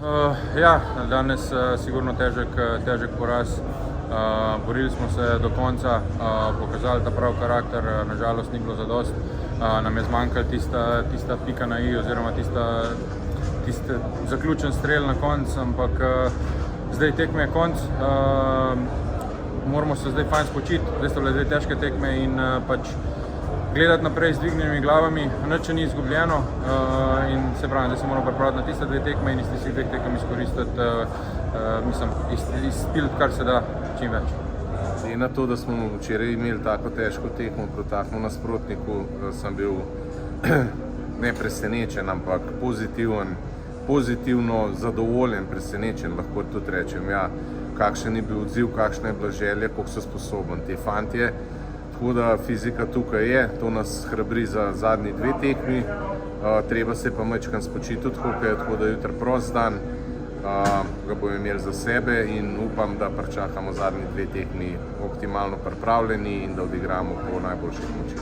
Ja, danes sigurno težek poraz. Borili smo se do konca, pokazali ta prav karakter, nažalost ni bilo zadost. Nam je zmanjkala tista pika na i oziroma tista zaključen strel na koncu, ampak zdaj tekme je konc. Moramo se zdaj fajn spočiti, zdaj so bile dve težke tekme in pač gledati naprej z dvignjenimi glavami, nič ni izgubljeno in se pravi, da se moramo pripraviti na tiste dve tekme in iz tistih dveh tekem izkoristiti, izpiliti kar se da čim več. In na to, da smo včeraj imeli tako težko tekmo proti takemu nasprotniku, sem bil ne presenečen, ampak pozitivno zadovoljen, presenečen, lahko tudi rečem, ja, kakšen je bil odziv, kakšna je bila želja, koliko so sposobni ti fantje. Tako da fizika tukaj je, to nas hrabri za zadnji dve tekmi, treba se pa majčkeno spočiti od hokeja, tako da jutri prost dan, ga bomo imeli za sebe in upam, da pričakamo zadnji dve tekmi optimalno pripravljeni in da odigramo po najboljših močeh.